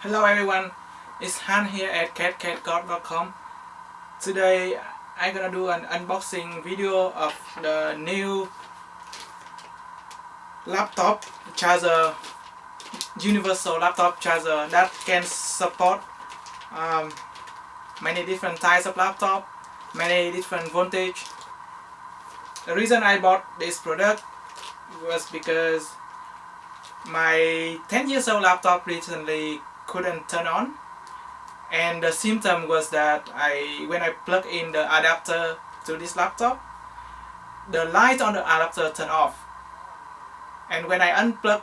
Hello everyone, it's Han here at catcatgod.com. Today I'm gonna do an unboxing video of the new laptop charger, universal laptop charger that can support um, many different types of laptop, many different voltage. The reason I bought this product was because my 10 years old laptop recently couldn't turn on, and the symptom was that when I plug in the adapter to this laptop, the light on the adapter turned off, and when I unplug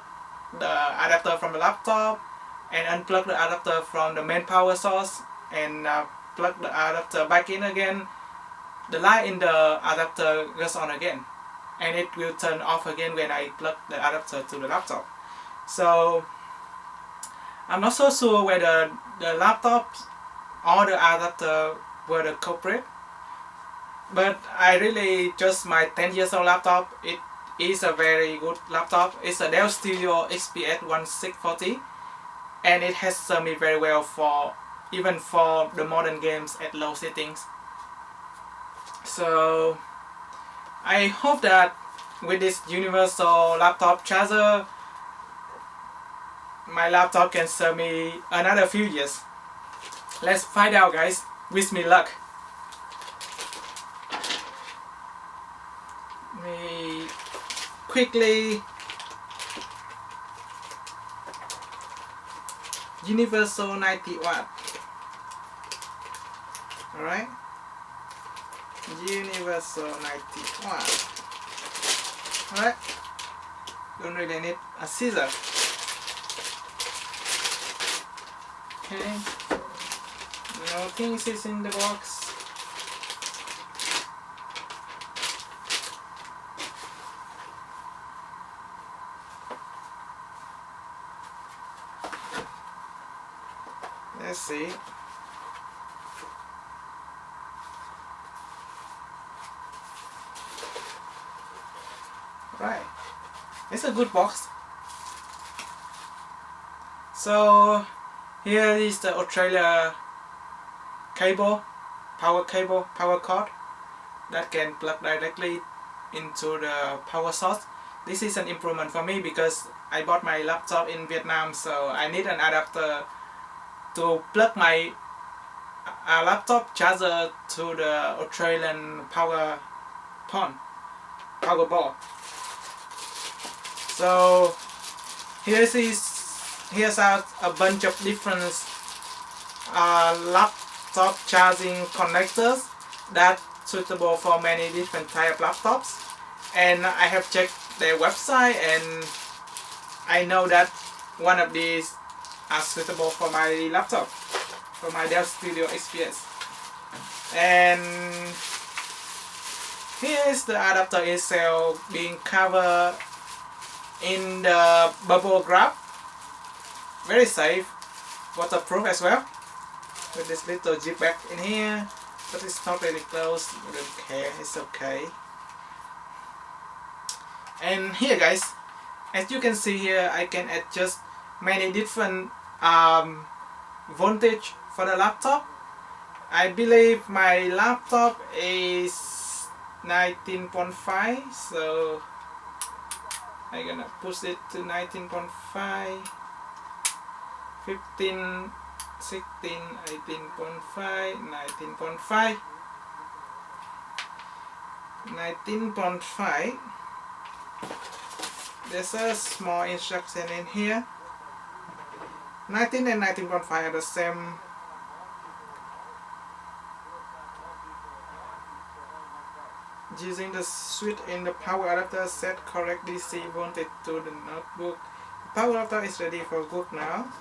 the adapter from the laptop and unplug the adapter from the main power source and plug the adapter back in again, the light in the adapter goes on again, and it will turn off again when I plug the adapter to the laptop. So I'm not so sure whether the laptop or the adapter were the culprit, but I really just my 10 years old laptop. It is a very good laptop. It's a Dell Studio XPS 1640, and it has served me very well for even for the modern games at low settings. So I hope that with this universal laptop charger, my laptop can serve me another few years. Let's find out, guys. Wish me luck. Me quickly. Universal 90 watt. Alright. Universal 90 watt. Alright. Don't really need a scissor. Okay. No things is in the box. Let's see. Right. It's a good box. So here is the Australia cable, power cord that can plug directly into the power source. This is an improvement for me because I bought my laptop in Vietnam, so I need an adapter to plug my laptop charger to the Australian power board. So here's a bunch of different laptop charging connectors that suitable for many different type of laptops, and I have checked their website, and I know that one of these are suitable for my laptop, for my Dell Studio XPS. And here is the adapter itself being covered in the bubble wrap. Very safe, waterproof as well, with this little zip back in here, but it's not really close. I don't care, it's okay. And here, guys, as you can see here, I can adjust many different voltage for the laptop. I believe my laptop is 19.5, so I'm gonna push it to 19.5, 15, 16, 18.5, 19.5, 19.5. There's a small instruction in here. 19 and 19.5 are the same. Using the switch in the power adapter, set correct DC voltage to the notebook. The power adapter is ready for work now.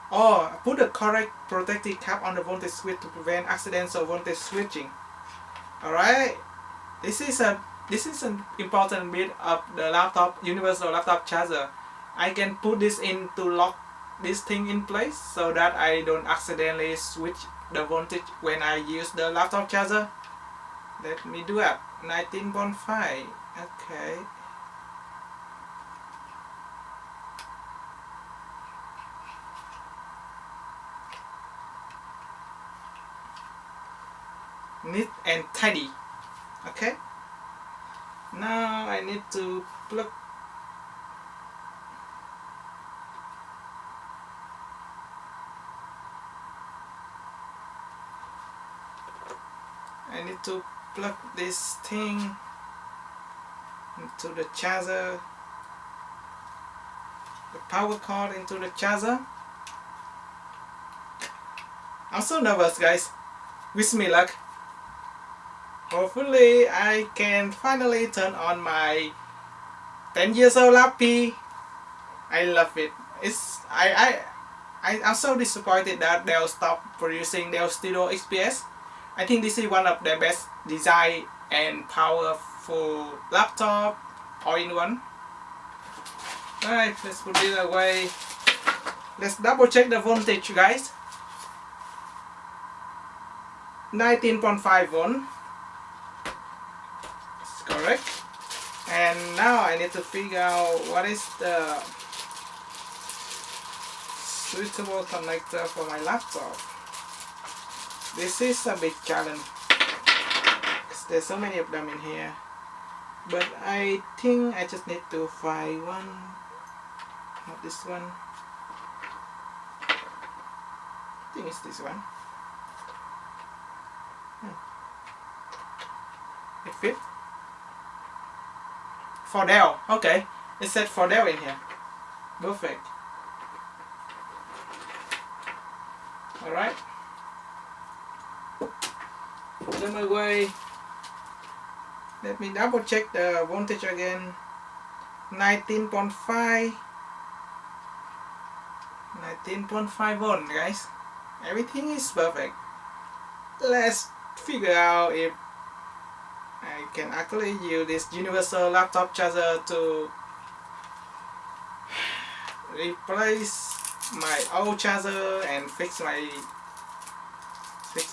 Or put the correct protective cap on the voltage switch to prevent accidental voltage switching. Alright, this is an important bit of the laptop, universal laptop charger. I can put this in to lock this thing in place so that I don't accidentally switch the voltage when I use the laptop charger. Let me do it. 19.5. Okay. neat and tidy. Okay, now I need to plug this thing into the charger, the power cord into the charger. I'm so nervous, guys. Wish me luck. Hopefully I can finally turn on my 10 years old laptop. I love it. I'm so disappointed that they'll stop producing Dell Studio XPS. I think this is one of the best design and powerful laptop all-in-one. Alright, let's put it away. Let's double check the voltage, guys. 19.5 volt. It's correct. And now I need to figure out what is the suitable connector for my laptop. This is a big challenge because there's so many of them in here, but I think I just need to find one. Not this one. I think it's this one. It fit for Dell. Okay, it said for Dell in here. Perfect. Alright, put them away. Let me double check the voltage again. 19.5 volt, guys. Everything is perfect. Let's figure out if I can actually use this universal laptop charger to replace my old charger and fix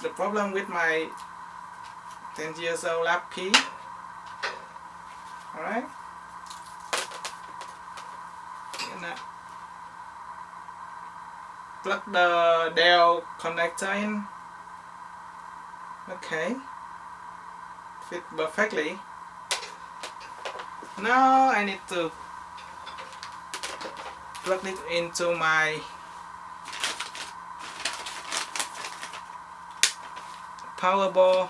the problem with my 10 years old laptop. Alright, gonna plug the Dell connector in. Okay, fit perfectly. Now I need to plug it into my power board.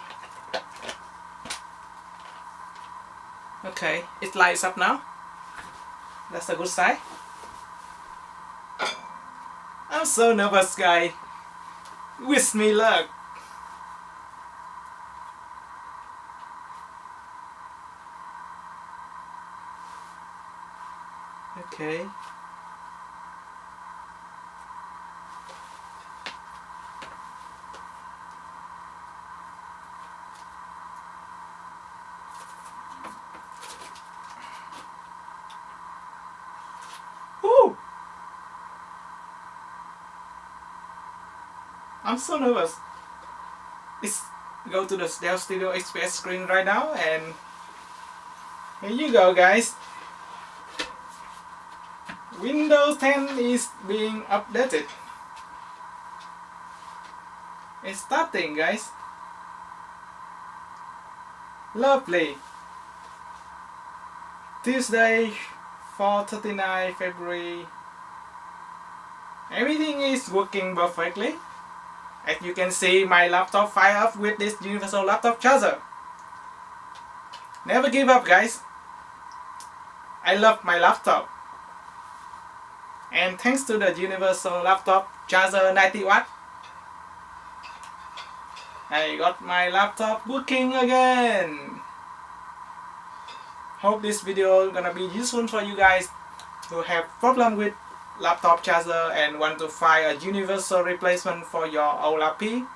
Okay, it lights up now. That's a good sign. I'm so nervous, guys. Wish me luck. Okay. Woo! I'm so nervous. Let's go to the Dell Studio XPS screen right now, and here you go, guys. Windows 10 is being updated. It's starting, guys. Lovely. Tuesday, 4/39 February. Everything is working perfectly. As you can see, my laptop fire up with this universal laptop charger. Never give up, guys. I love my laptop. And thanks to the universal laptop charger 90 watt, I got my laptop working again. Hope this video gonna be useful for you guys who have problem with laptop charger and want to find a universal replacement for your old laptop.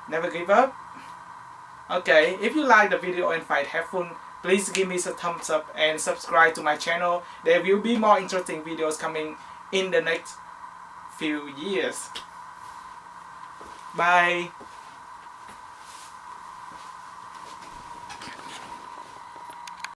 Never give up. Okay, if you like the video and find it helpful, please give me a thumbs up and subscribe to my channel. There will be more interesting videos coming in the next few years. Bye.